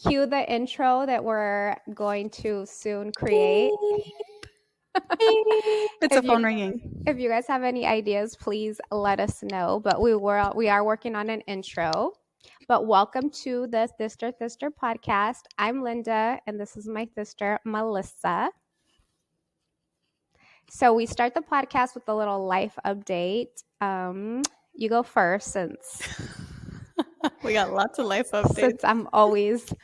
cue the intro that we're going to soon create. It's a phone ringing. If you guys have any ideas, please let us know. But we are working on an intro. But welcome to the Thister podcast. I'm Linda, and this is my sister Melissa. So we start the podcast with a little life update. You go first since We got lots of life updates. Since I'm always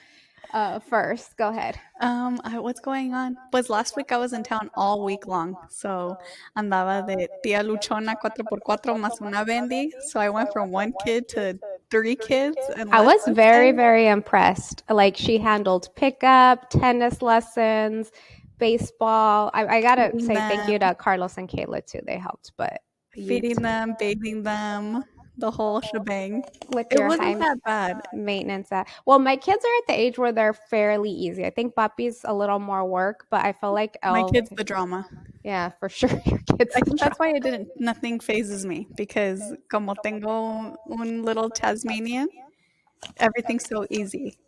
first. Go ahead. What's going on? Pues last week I was in town all week long. So andaba de tía luchona 4x4 más una bendy. So I went from one kid to 3 kids. And I was very, very impressed. Like she handled pickup, tennis lessons, baseball. I gotta say thank you to Carlos and Kayla too. They helped, but feeding them, bathing them, the whole shebang. With It your wasn't high that bad. maintenance. Well, my kids are at the age where they're fairly easy. I think Papi's a little more work, but I feel like my kid's the drama. Yeah, for sure. Your kids. I think that's why nothing phases me, because como tengo un little Tasmanian, everything's so easy.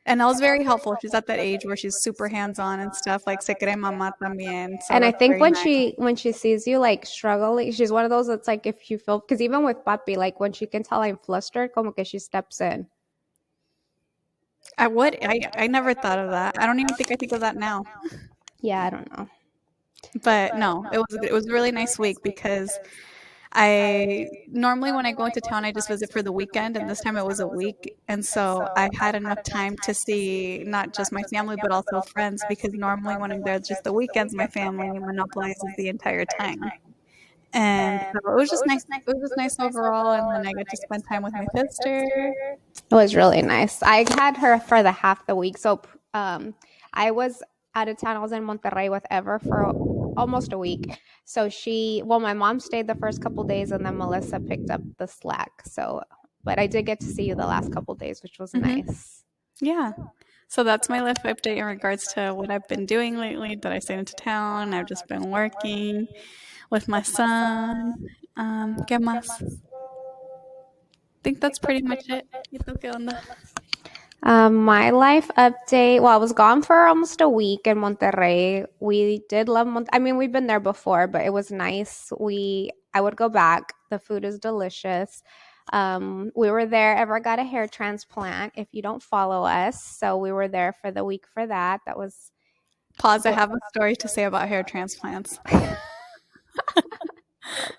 And that was very helpful. She's at that age where she's super hands-on and stuff. Like se cree mamá también. So and I think when she sees you like struggling, she's one of those that's like, if you feel, because even with Papi, like when she can tell I'm flustered, como que she steps in. I never thought of that. I don't even think I think of that now. Yeah, I don't know. But no, it was a really nice week, because I normally, when I go into town, I just visit for the weekend, and this time it was a week. And so I had enough time to see not just my family, but also friends, because normally when I'm there just the weekends, my family monopolizes the entire time. And so it was just nice. It was just nice overall. And then I got to spend time with my sister. It was really nice. I had her for the half the week. So I was out of town. I was in Monterrey with Ever for almost a week. So my mom stayed the first couple days, and then Melissa picked up the slack. So, but I did get to see you the last couple days, which was nice. Yeah. So that's my life update in regards to what I've been doing lately. That I stayed into town. I've just been working with my son. ¿Qué más? I think that's pretty much it. My life update. Well, I was gone for almost a week in Monterrey. We did love I mean, we've been there before, but it was nice. I would go back. The food is delicious. We were there. Ever got a hair transplant, if you don't follow us. So we were there for the week for that. That was. Pause. I have a story to say about hair transplants. Oh,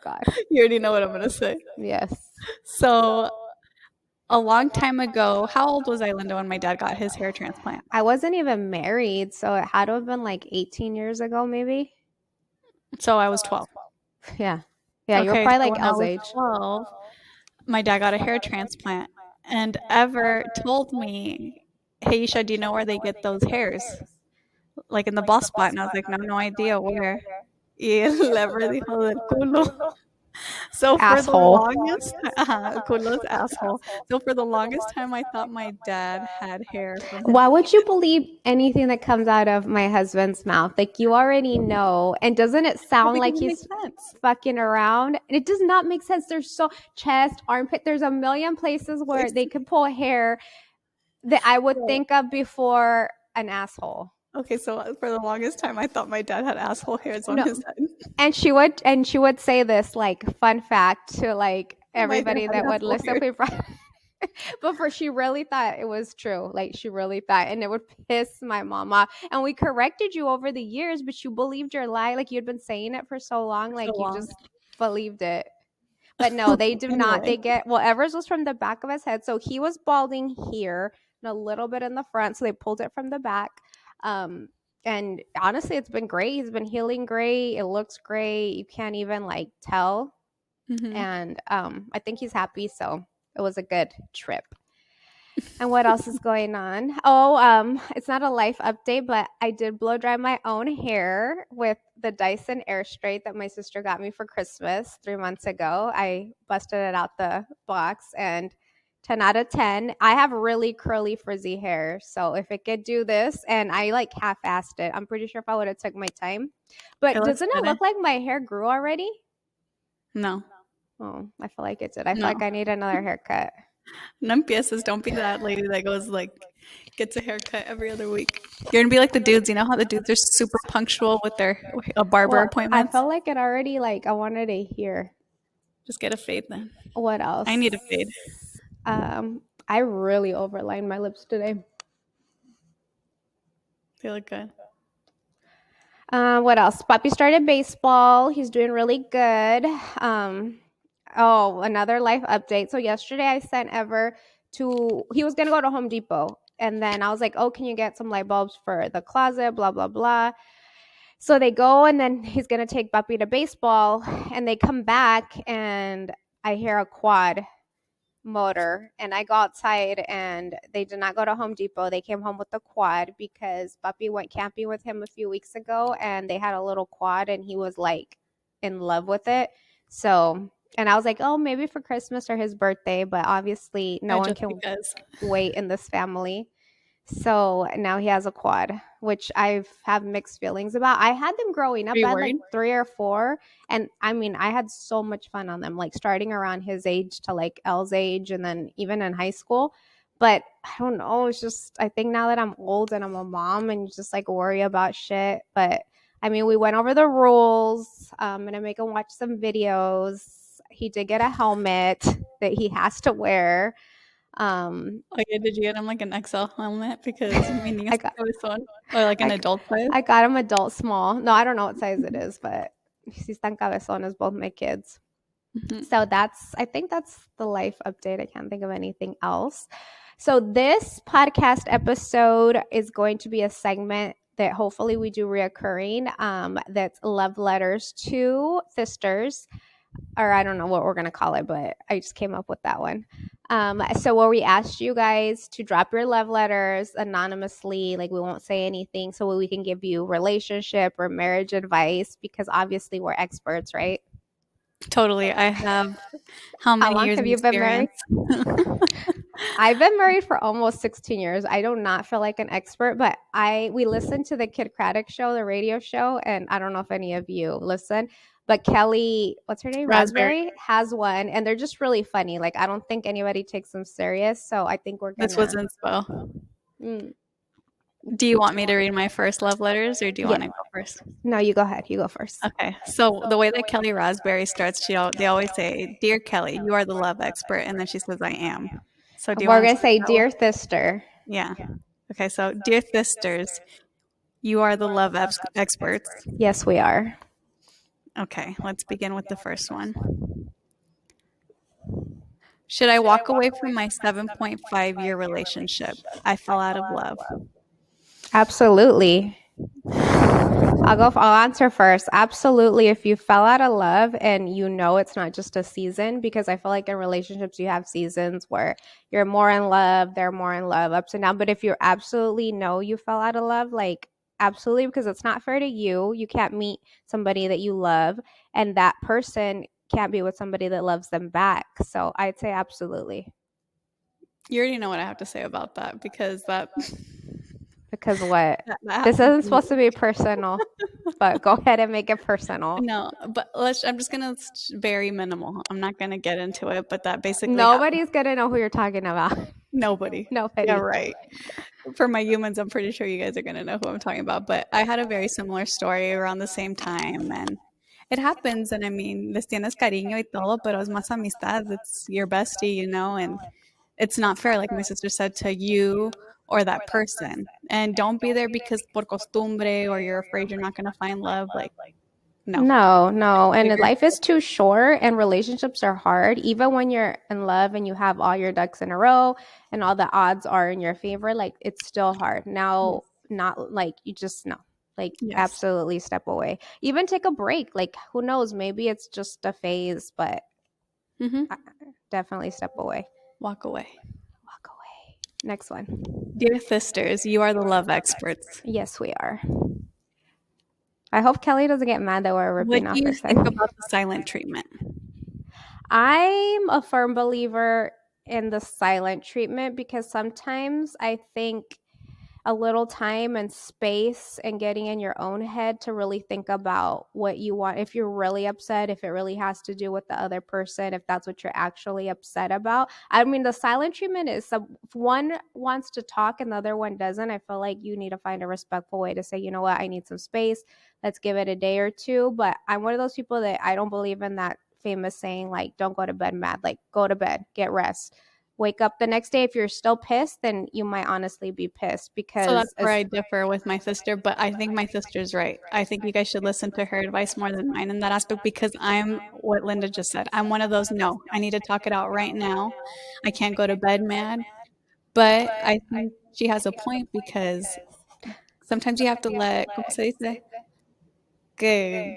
God. You already know what I'm going to say. Yes. So a long time ago, how old was I, Linda, when my dad got his hair transplant? I wasn't even married, so it had to have been like 18 years ago, maybe. So I was 12. Yeah. Yeah, okay, you were probably like Elle's age. 12, my dad got a hair transplant, and Ever told me, hey, Isha, do you know where they get those hairs? Like in the ball spot. And I was like, no idea where. Y el Ever dijo del culo. So asshole. For the longest, culo's asshole. So for the longest time, I thought my dad had hair. Why would you believe anything that comes out of my husband's mouth? Like, you already know. And doesn't it sound like he's fucking around? It does not make sense. There's so chest, armpit. There's a million places where they could pull hair that I would think of before an asshole. Okay, so for the longest time, I thought my dad had asshole hairs on his head. And she would say this, like, fun fact to like everybody that would listen. But she really thought it was true. Like, she really thought, and it would piss my mom off. And we corrected you over the years, but you believed your lie. Like, you'd been saying it for so long, like you just believed it. But no, they do not. They get, well, Evers was from the back of his head, so he was balding here and a little bit in the front, so they pulled it from the back. And honestly, it's been great. He's been healing great. It looks great. You can't even like tell. Mm-hmm. And I think he's happy. So it was a good trip. And what else is going on? Oh, it's not a life update, but I did blow dry my own hair with the Dyson Air Straight that my sister got me for Christmas 3 months ago. I busted it out the box, and 10 out of 10. I have really curly, frizzy hair. So if it could do this, and I like half-assed it, I'm pretty sure if I would have took my time. But doesn't it look like my hair grew already? No. Oh, I feel like it did. I feel like I need another haircut. No empieces. Don't be that lady that goes like gets a haircut every other week. You're gonna be like the dudes. You know how the dudes are super punctual with their barber Well, I appointments? felt like it already, like, I wanted to hear Just get a fade then. what I need a else. fade. I really overlined my lips today. They look good. What else? Papi started baseball. He's doing really good. Oh, another life update. So yesterday I sent Ever he was gonna go to Home Depot. And then I was like, oh, can you get some light bulbs for the closet? Blah, blah, blah. So they go, and then he's gonna take Papi to baseball, and they come back, and I hear a quad motor, and I go outside, and they did not go to Home Depot. They came home with the quad because Papi went camping with him a few weeks ago, and they had a little quad, and he was like in love with it. So, and I was like, oh, maybe for Christmas or his birthday, but obviously no one can wait in this family. So now he has a quad, which I've have mixed feelings about. I had them growing up. I had like 3 or 4, and I mean, I had so much fun on them, like starting around his age to like Elle's age, and then even in high school. But I don't know. It's just I think now that I'm old and I'm a mom, and you just like worry about shit. But I mean, we went over the rules. I'm gonna make him watch some videos. He did get a helmet that he has to wear. Oh yeah, did you get him like an XL helmet? Because mi niña cabezón. Or like an adult size? I got him adult small. No, I don't know what size it is, but sí están cabezones, both my kids. So I think that's the life update. I can't think of anything else. So this podcast episode is going to be a segment that hopefully we do reoccurring. That's love letters to sisters, or I don't know what we're going to call it, but I just came up with that one. So where we asked you guys to drop your love letters anonymously, like we won't say anything, so we can give you relationship or marriage advice, because obviously we're experts, right? Totally. I have how many years have you been married? I've been married for almost 16 years. I do not feel like an expert, but we listened to the Kid Craddock show, the radio show, and I don't know if any of you listen, but Kelly, what's her name? Raspberry has one, and they're just really funny. Like, I don't think anybody takes them serious, so I think we're gonna. This was inspo. Do you want me to read my first love letters, or do you want to go first? No, you go ahead. You go first. Okay. So the way that Kelly Raspberry starts, they always say, "Dear Kelly, you are the love expert," and then she says, "I am." So we're gonna say, "Dear sister." Yeah. Okay. So, dear sisters, you are the love experts. Yes, we are. Okay. Let's begin with the first one. Should I walk away from my 7.5-year relationship? I fell out of love. Absolutely. I'll answer first. Absolutely. If you fell out of love and you know it's not just a season, because I feel like in relationships you have seasons where you're more in love, they're more in love, ups and downs. But if you absolutely know you fell out of love, like absolutely, because it's not fair to you. You can't meet somebody that you love, and that person can't be with somebody that loves them back. So I'd say absolutely. You already know what I have to say about that, because that... Because what? This isn't supposed to be personal, but go ahead and make it personal. No, but I'm just going to very minimal. I'm not going to get into it, but that basically... Nobody's going to know who you're talking about. Nobody. Yeah, right. For my humans, I'm pretty sure you guys are going to know who I'm talking about. But I had a very similar story around the same time, and it happens. And I mean, les tienes cariño y todo, pero es más amistad. It's your bestie, you know, and it's not fair, like my sister said, to you or that person. And don't be there because por costumbre, or you're afraid you're not going to find love. Like, no. And life is too short, and relationships are hard. Even when you're in love and you have all your ducks in a row and all the odds are in your favor, like it's still hard. Now, not like you just know. Like, absolutely step away. Even take a break. Like, who knows? Maybe it's just a phase, but definitely step away. Walk away. Next one. Dear sisters, you are the love experts. Yes, we are. I hope Kelly doesn't get mad that we're ripping off her side. What do you think about the silent treatment? I'm a firm believer in the silent treatment, because sometimes I think a little time and space and getting in your own head to really think about what you want. If you're really upset, if it really has to do with the other person, if that's what you're actually upset about. I mean, the silent treatment is if one wants to talk and the other one doesn't, I feel like you need to find a respectful way to say, you know what, I need some space. Let's give it a day or two. But I'm one of those people that I don't believe in that famous saying, like, don't go to bed mad. Like, go to bed, get rest, wake up the next day. If you're still pissed, then you might honestly be pissed So that's because where I differ with my sister, but I think my sister's right. I think you guys should listen to her advice more than mine in that aspect because I'm what Linda just said. I'm one of those, no, I need to talk it out right now. I can't go to bed mad. But I think she has a point because sometimes you have to let, ¿cómo se dice? Que,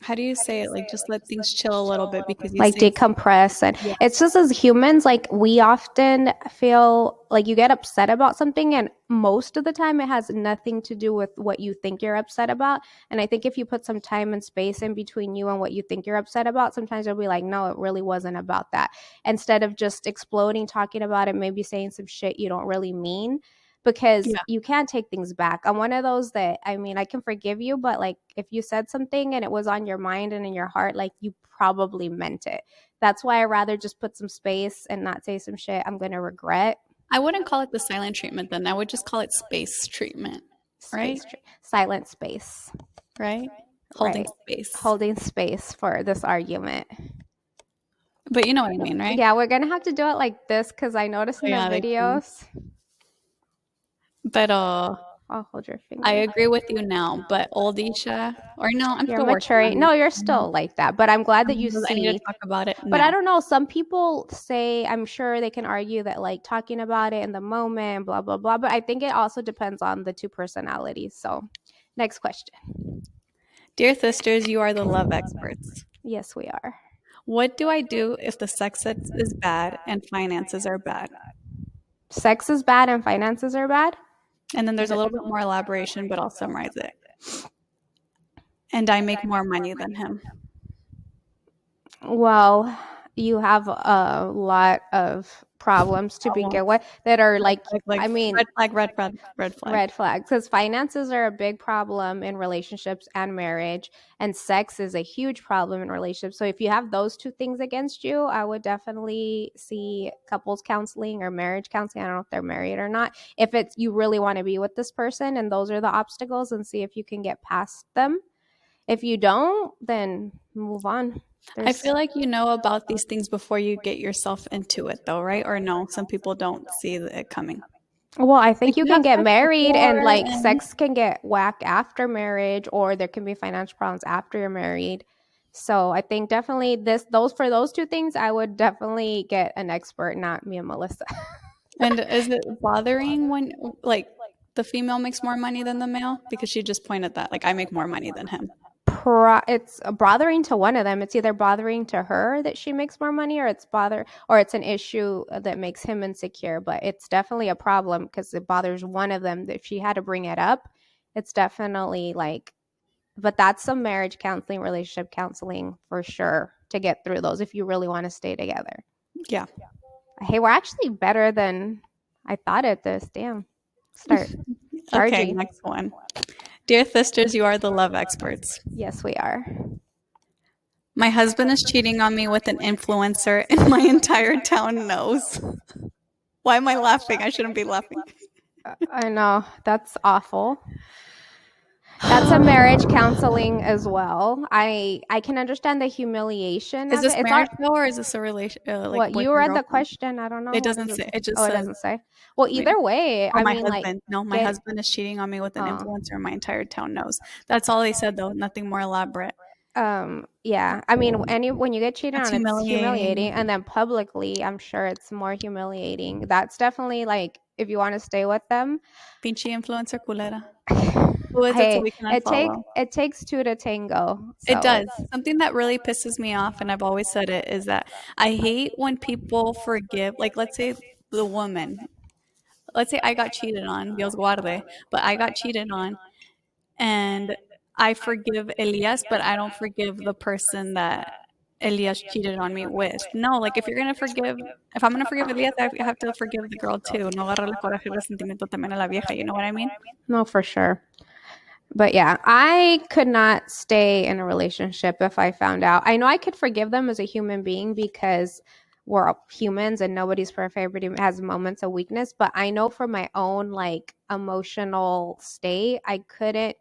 how do you say it? Like just let things chill a little bit because you like see, decompress. And yeah, it's just, as humans, like, we often feel like you get upset about something, and most of the time it has nothing to do with what you think you're upset about. And I think if you put some time and space in between you and what you think you're upset about, sometimes you'll be like, no, it really wasn't about that, instead of just exploding, talking about it, maybe saying some shit you don't really mean, because yeah. you can't take things back. I'm one of those that, I mean, I can forgive you, but like, if you said something and it was on your mind and in your heart, like, you probably meant it. That's why I rather just put some space and not say some shit I'm going to regret. I wouldn't call it the silent treatment then. I would just call it space treatment, right? Silent space. Right? Holding Right. space. Holding space for this argument. But you know what I mean, right? Yeah, we're going to have to do it like this because I noticed in the Yeah, videos. but I'll hold your finger. I agree with you now. But old Isha, or no, I'm You're still working on maturing. it. No, you're still like that. But I'm glad that you I need to see. talk about it But I now. don't know. Some people say, I'm sure they can argue that, like, talking about it in the moment, blah, blah, blah. But I think it also depends on the two personalities. So, next question. Dear sisters, you are the love experts. Yes, we are. What do I do if the sex is bad and finances are bad? Sex is bad and finances are bad. And then there's a little bit more elaboration, but I'll summarize it. And I make more money than him. Well, you have a lot of problems to begin with that are like I mean, red flag. red flags, because finances are a big problem in relationships and marriage, and sex is a huge problem in relationships. So if you have those two things against you, I would definitely see couples counseling or marriage counseling. I don't know if they're married or not. If it's you really want to be with this person and those are the obstacles, and see if you can get past them. If you don't, then move on. I feel like you know about these things before you get yourself into it, though, right? Or no, some people don't see it coming. Well, I think Like, you you can have get sex married and before like and sex can get whack after marriage, or there can be financial problems after you're married. So I think definitely for those two things, I would definitely get an expert, not me and Melissa. and is it bothering when like the female makes more money than the male? Because she just pointed that, like I make more money than him. It's bothering to one of them. It's either bothering to her that she makes more money, or it's an issue that makes him insecure. But it's definitely a problem because it bothers one of them. If she had to bring it up, it's definitely like. But that's some marriage counseling, relationship counseling for sure to get through those if you really want to stay together. Yeah. Hey, we're actually better than I thought at this. Damn. Start charging. Okay, next one. Dear sisters, you are the love experts. Yes, we are. My husband is cheating on me with an influencer, and my entire town knows. Why am I laughing? I shouldn't be laughing. I know. That's awful. That's a marriage counseling as well. I can understand the humiliation. Is of this it. marriage though, or is this a relation? Like What you read the question? I don't know. It What doesn't does say. say? It just Oh, it says. doesn't say. Well, either way, Oh, I my mean, husband. like, No, my husband is cheating on me with an influencer. My entire town knows. That's all they said though. Nothing more elaborate. Yeah. I mean, when you get cheated That's on, it's humiliating, humiliating. and then publicly, I'm sure it's more humiliating. That's definitely like if you want to stay with them. Pinche influencer culera. Who is it so Hey, we can unfollow? it takes two to tango. It So does. Something that really pisses me off, and I've always said it, is that I hate when people forgive. Like, let's say the woman. Let's say I got cheated on, Dios guarde, but I got cheated on, and I forgive Elias, but I don't forgive the person that Elias cheated on me with. No, like if I'm gonna forgive Elias, I have to forgive the girl too. No agarrarle coraje y resentimiento también a la vieja. You know what I mean? No, for sure. But yeah, I could not stay in a relationship if I found out. I know I could forgive them as a human being because we're all humans and nobody's perfect. Everybody has moments of weakness. But I know for my own like emotional state, I couldn't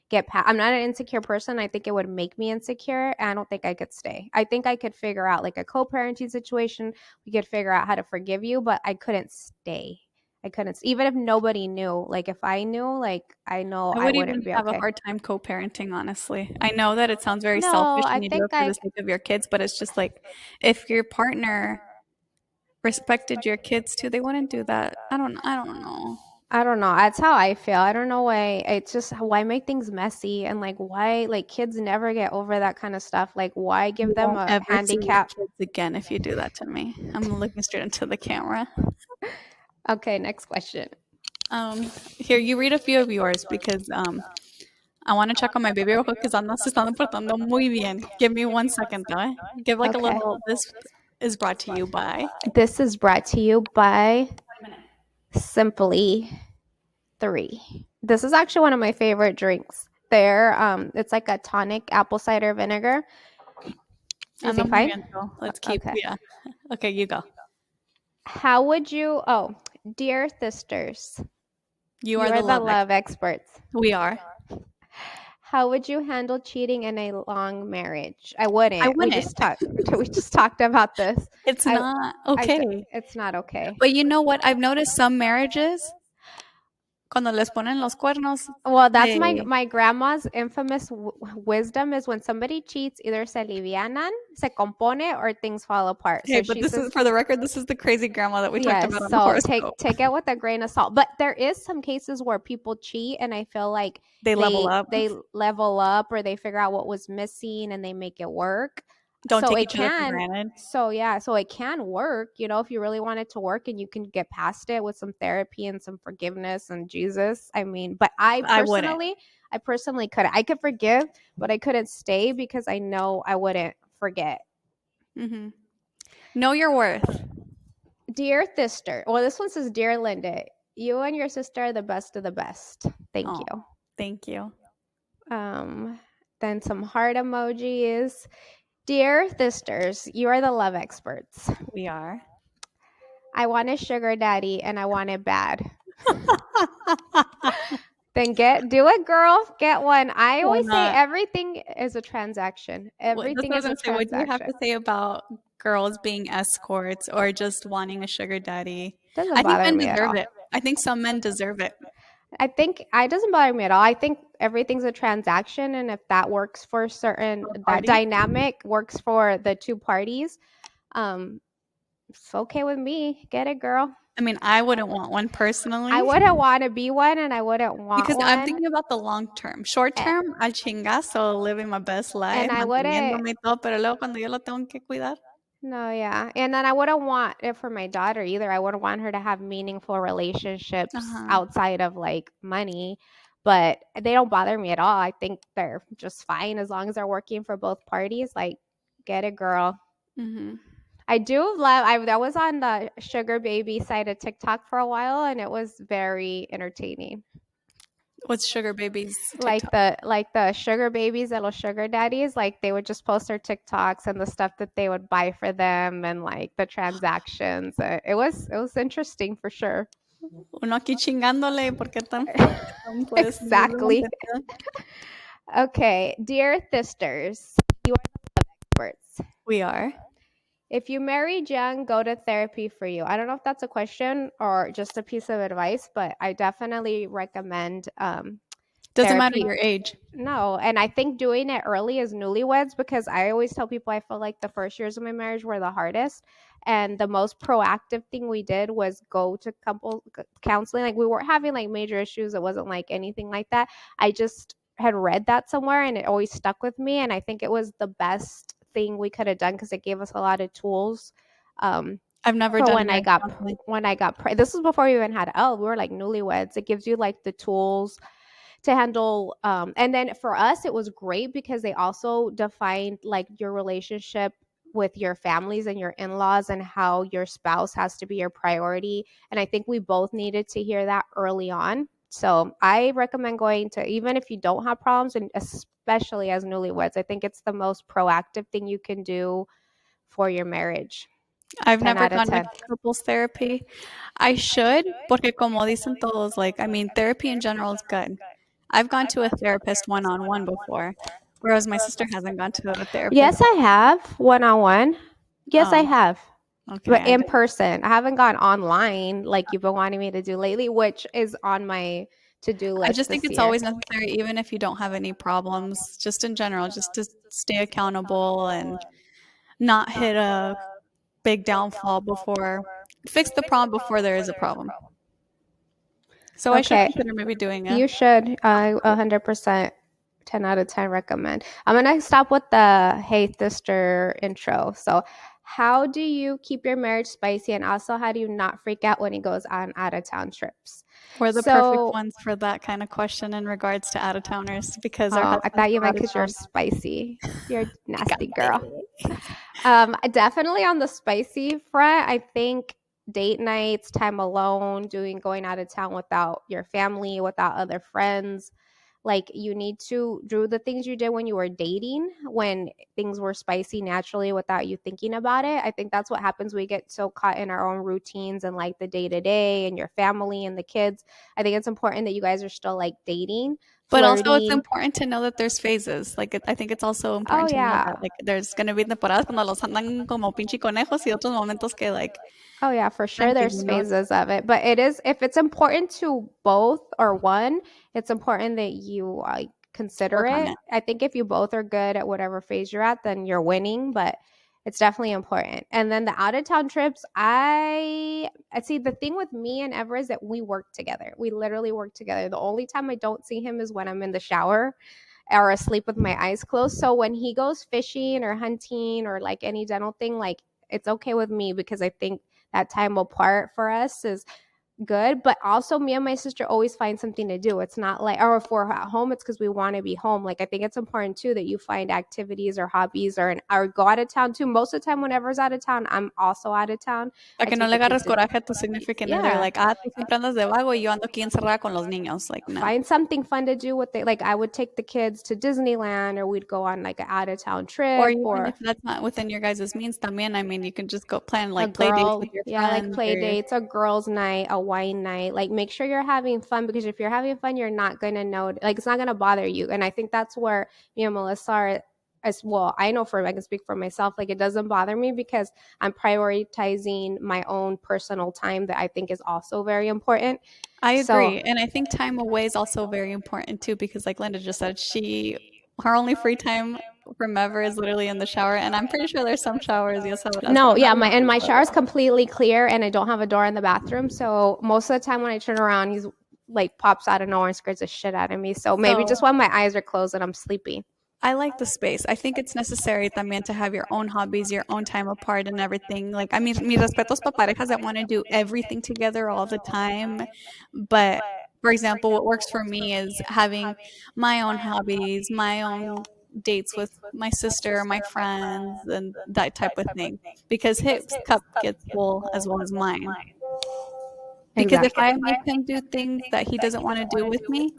get past. I'm not an insecure person. I think it would make me insecure. And I don't think I could stay. I think I could figure out like a co-parenting situation. We could figure out how to forgive you, but I couldn't stay. I couldn't, even if nobody knew. Like if I knew, like I know I I would wouldn't even be have a okay. hard time co-parenting, honestly. I know that it sounds very No, selfish I and you do think it for the I sake of your kids, but it's just like if your partner respected your kids too, they wouldn't do that. I don't know. I don't know. That's how I feel. I don't know why. It's just why make things messy and like why like kids never get over that kind of stuff. Like why give You them won't a ever see your handicap? kids again if you do that to me. I'm looking straight into the camera. Okay, next question. Here, you read a few of yours because I want to check on my baby real quick because anda se están portando muy bien. Give me 1 second, though. Give like a Okay. little. This is brought to you by. This is brought to you by Simply 3. This is actually one of my favorite drinks. It's like a tonic apple cider vinegar. Is Anda he muy fine? bien, so let's keep. Okay. Yeah. Okay, you go. How would you? Oh, dear sisters, You you are are the the love love experts. We are. How would you handle cheating in a long marriage? I I wouldn't. We wouldn't. just talked. We just talked about this. It's I. not I. d- okay. It's not okay. But you know what? I've noticed some marriages, cuando les ponen los cuernos, Well, that's they. my grandma's infamous wisdom is when somebody cheats, either se alivianan, se compone, or things fall apart. Hey, So but she this is says, for the record. This is the crazy grandma that we talked yes. about on the So horoscope. take it with a grain of salt. But there is some cases where people cheat, and I feel like They level up. they level up or they figure out what was missing and they make it work. Don't So take it each other for can. granted. So yeah, so it can work. You know, if you really want it to work, and you can get past it with some therapy and some forgiveness and Jesus. I mean, but I wouldn't. I personally couldn't. I could forgive, but I couldn't stay because I know I wouldn't forget. Mm-hmm. Know your worth. Dear sister, well, this one says, Dear Linda, you and your sister are the best of the best. Thank Oh, you. thank you. Then some heart emojis. Dear sisters, you are the love experts. We are. I want a sugar daddy and I want it bad. Then do it, girl. Get one. I always say everything is a transaction. Everything is a transaction. What do you have to say about girls being escorts or just wanting a sugar daddy? Doesn't I think bother men me at deserve all. it. I think some men deserve it. I think it doesn't bother me at all. I think everything's a transaction, and if that works for certain, that dynamic works for the two parties, it's okay with me. Get it, girl. I mean, I wouldn't want one personally. I wouldn't want to be one, and I wouldn't want because one. I'm thinking about the long term. Short term, al chingazo, living my best life, And I wouldn't. manteniéndome y todo, pero luego cuando yo lo tengo que cuidar. No, yeah. And then I wouldn't want it for my daughter either. I wouldn't want her to have meaningful relationships outside of like money, but they don't bother me at all. I think they're just fine as long as they're working for both parties. Like, get it, girl. Mm-hmm. I do love, I was on the sugar baby side of TikTok for a while, and it was very entertaining. What's sugar babies? TikTok? Like the sugar babies, little sugar daddies, like they would just post their TikToks and the stuff that they would buy for them and like the transactions. It was interesting for sure. Uno aquí chingándole porque tan Exactly. Okay, dear sisters, you are the experts. We are. If you married young, go to therapy for you. I don't know if that's a question or just a piece of advice, but I definitely recommend doesn't matter your age. No, and I think doing it early as newlyweds, because I always tell people I feel like the first years of my marriage were the hardest, and the most proactive thing we did was go to couple counseling. Like we weren't having like major issues. It wasn't like anything like that. I just had read that somewhere and it always stuck with me, and I think it was the best thing we could have done because it gave us a lot of tools. I've never done when I got this was before we even had we were like newlyweds. It gives you like the tools to handle and then for us it was great because they also defined like your relationship with your families and your in-laws and how your spouse has to be your priority. And I think we both needed to hear that early on. So I recommend going to, even if you don't have problems, and especially as newlyweds, I think it's the most proactive thing you can do for your marriage. I've 10 never out of gone to 10. couples therapy. I should, porque como dicen todos, like, I mean, therapy in general is good. I've gone to a therapist one-on-one before, whereas my sister hasn't gone to a therapist. Yes, I have one-on-one. Yes, I Oh, have. okay. But in person. I haven't gone online like you've been wanting me to do lately, which is on my to-do I list just think this it's year. always necessary, even if you don't have any problems, just in general, just to stay accountable and not hit a big downfall before, fix the problem before there is a problem. So I should Okay, consider maybe doing you a. should. I 100%, 10 out of 10 recommend. I'm gonna stop with the Hey Sister intro. So, how do you keep your marriage spicy, and also how do you not freak out when he goes on out of town trips? We're the perfect So, ones for that kind of question in regards to out of towners because our oh, I husbands thought you go out meant of because you're town. spicy. You're a nasty girl. Pícate. Definitely on the spicy front, I think date nights, time alone, going out of town without your family, without other friends. Like you need to do the things you did when you were dating, when things were spicy naturally without you thinking about it. I think that's what happens. We get so caught in our own routines and like the day to day and your family and the kids. I think it's important that you guys are still like dating, But also, it's flirting. important to know that there's phases. Like, I think it's also Oh important to know yeah. that, like, there's going to be temporadas cuando los andan como pinche conejos y otros momentos que, like, Oh yeah, for sure there's tranquilo, phases of it, but it is, if it's important to both or one, it's important that you consider work on it. it. I think if you both are good at whatever phase you're at, then you're winning, but it's definitely important. And then the out of town trips, I see the thing with me and Ever is that we work together. We literally work together. The only time I don't see him is when I'm in the shower or asleep with my eyes closed. So when he goes fishing or hunting or like any dental thing, like it's okay with me because I think that time apart for us is good. But also, me and my sister always find something to do. It's not like, or if we're at home, it's because we want to be home. Like, I think it's important too that you find activities or hobbies or go out of town too. Most of the time, whenever's out of town, I'm also out of town. Para I que no take le the kids agarres to, coraje a tu significant other. yeah, Like, tú siempre andas de vago y yo ando aquí encerrada con los niños. Like, no. find something fun to do with it. Like, I would take the kids to Disneyland, or we'd go on like an out of town Or trip, even or if that's not within your guys' means también, I mean, you can just go plan, a like, play dates with girl, your yeah, like friends play or dates, a girls' night, a wine night. Like, make sure you're having fun, because if you're having fun, you're not gonna know, like, it's not gonna bother you. And I think that's where me and Melissa are as well. I know I can speak for myself. Like, it doesn't bother me because I'm prioritizing my own personal time that I think is also very important. I So, agree. And I think time away is also very important too, because like Linda just said, her only free time from ever is literally in the shower. And I'm pretty sure there's some showers, ya sabrás, no, pero yeah, not my muchos. shower is completely clear and I don't have a door in the bathroom. So most of the time when I turn around, he's like pops out of nowhere and scares the shit out of me. So maybe just So when my eyes are closed and I'm sleepy. I like the space. I think it's necessary también to have your own hobbies, your own time apart and everything. Like, I mean, mis respetos para parejas that want to do everything together all the time. But for example, what works for me is having my own hobbies, my own dates with my sister, my friends, and that type of thing. Because his cup gets full as well as mine. Because if Exactly. I make him do things that he doesn't want to do with me,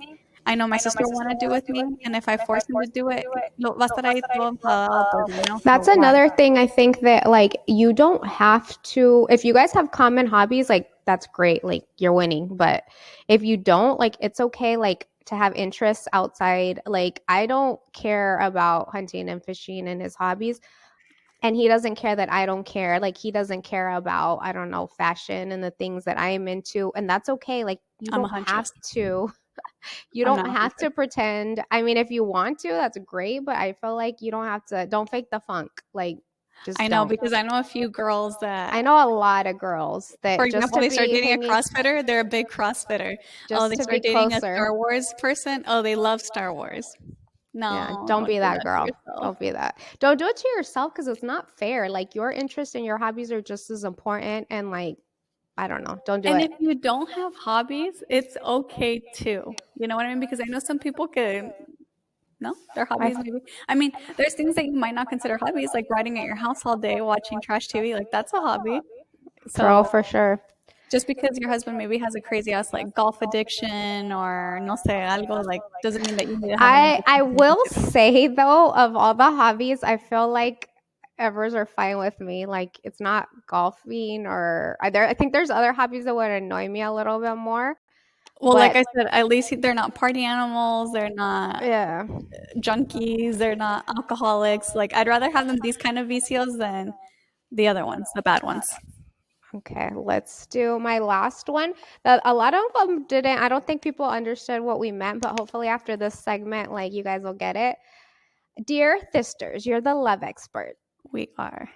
I know my sister will want to do with me, and if I force him to do it, va a estar ahí todo enfadado por mí, ¿no? That's So why? another thing I think that like you don't have to, if you guys have common hobbies, like that's great, like you're winning. But if you don't, like it's okay like to have interests outside. Like I don't care about hunting and fishing and his hobbies, and he doesn't care that I don't care. Like he doesn't care about, I don't know, fashion and the things that I am into, and that's okay. Like I'm a huntress. you I'm don't not a have hunter. to pretend. I mean, if you want to, that's great, but I feel like you don't have to, don't fake the funk. Like just I know don't. because I know a few girls I that, know a lot of girls for that just example, to they start be dating a hanging, CrossFitter. They're a big CrossFitter. Oh, just they to be start dating a closer. Star Wars person. Oh, they love Star Wars. Yeah, No, don't don't be do that that to girl. yourself. Don't be that. Don't do it to yourself because it's not fair. Like your interests and your hobbies are just as important. And like, I don't know. Don't do And it. if you don't have hobbies, it's okay too. You know what I mean? Because I know some people can No, their hobbies maybe. I mean, there's things that you might not consider hobbies, like riding at your house all day watching trash TV. Like that's a hobby. Girl, So for sure. just because your husband maybe has a crazy ass like golf addiction or no sé algo, like doesn't mean that you need to have an I addiction. will say though, of all the hobbies, I feel like Evers are fine with me. Like it's not golfing or I think there's other hobbies that would annoy me a little bit more. Well, like But I said, at least they're not party animals. They're not yeah. junkies. They're not alcoholics. Like I'd rather have them these kind of VCOs than the other ones, the bad ones. Okay, let's do my last one. A lot of them didn't. I don't think people understood what we meant, but hopefully after this segment, like you guys will get it. Dear Thisters, you're the love expert. We are.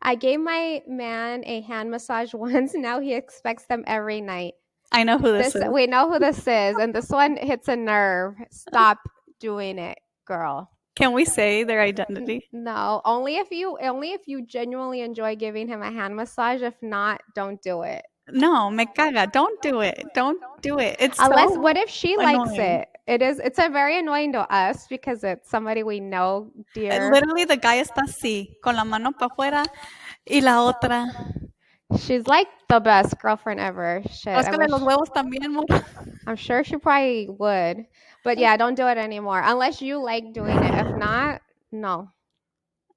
I gave my man a hand massage once. Now he expects them every night. I know who this is. We know who this is, and this one hits a nerve. Stop doing it, girl. Can we say their identity? No, only if you genuinely enjoy giving him a hand massage. If not, don't do it. No, me caga. Don't do it. Don't do it. It's Unless, so what if she likes annoying. it? It's a very annoying to us because it's somebody we know, dear. Literally, the guy está así, con la mano para afuera y la otra. She's like the best girlfriend ever. Shit, Los huevos también, amor. I'm sure she probably would. But yeah, don't do it anymore. Unless you like doing it. If not, no.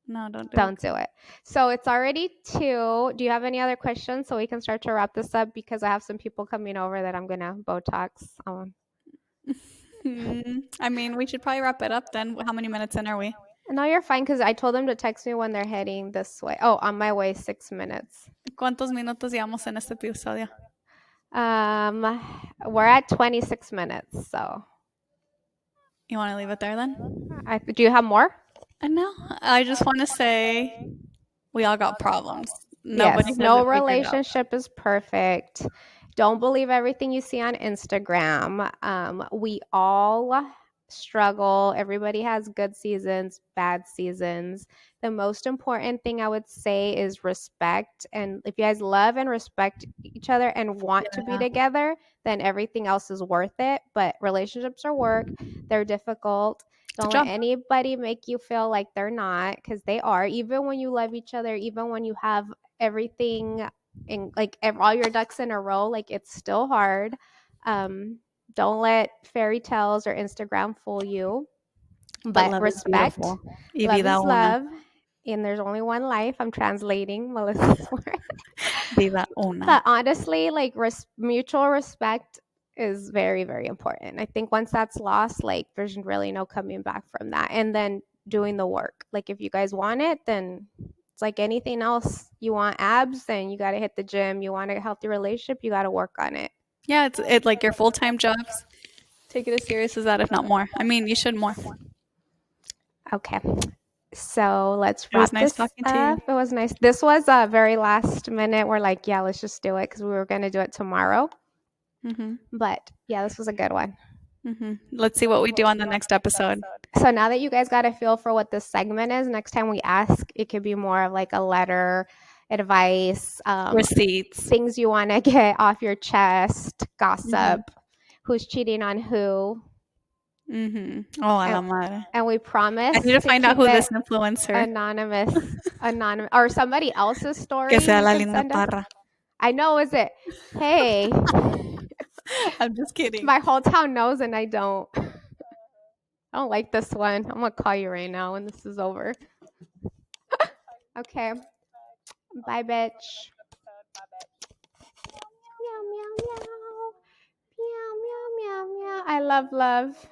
No, don't do it. So it's already 2. Do you have any other questions so we can start to wrap this up? Because I have some people coming over that I'm going to Botox on. I mean, we should probably wrap it up then. How many minutes in are we? No, you're fine because I told them to text me when they're heading this way. Oh, on my way, 6 minutes. ¿Cuántos minutos llevamos en este episodio? We're at 26 minutes, so. You want to leave it there then? Do you have more? No, I just want to say we all got problems. Yes, no relationship is perfect. Don't believe everything you see on Instagram. We all struggle. Everybody has good seasons, bad seasons. The most important thing I would say is respect. And if you guys love and respect each other and want to be together, then everything else is worth it. But relationships are work. They're difficult. Don't let anybody make you feel like they're not, because they are. Even when you love each other, even when you have everything in, like all your ducks in a row, like it's still hard. Don't let fairy tales or Instagram fool you. But respect, love is love, and there's only one life. I'm translating Melissa's word. Vida una. But honestly, like mutual respect is very, very important. I think once that's lost, like there's really no coming back from that. And then doing the work. Like if you guys want it, then it's like anything else. You want abs, then you got to hit the gym. You want a healthy relationship, you got to work on it. Yeah, it's like your full-time jobs. Take it as serious as that, if not more. I mean, you should more. Okay. So let's wrap this up. It was nice. This was a very last minute. We're like, yeah, let's just do it because we were going to do it tomorrow. But yeah, this was a good one. Let's see what we do on the next episode. So now that you guys got a feel for what this segment is, next time we ask, it could be more of like a letter, advice, receipts, things you want to get off your chest, gossip, who's cheating on who. Oh, a la madre. And we promise. I need to find out who this influencer. Anonymous, or somebody else's story. Que sea la linda parra. I know, is it? Hey. I'm just kidding. My whole town knows and I don't. I don't like this one. I'm going to call you right now when this is over. Okay. Bye, bitch. Meow, meow, meow. Meow, meow, meow, meow. I love love.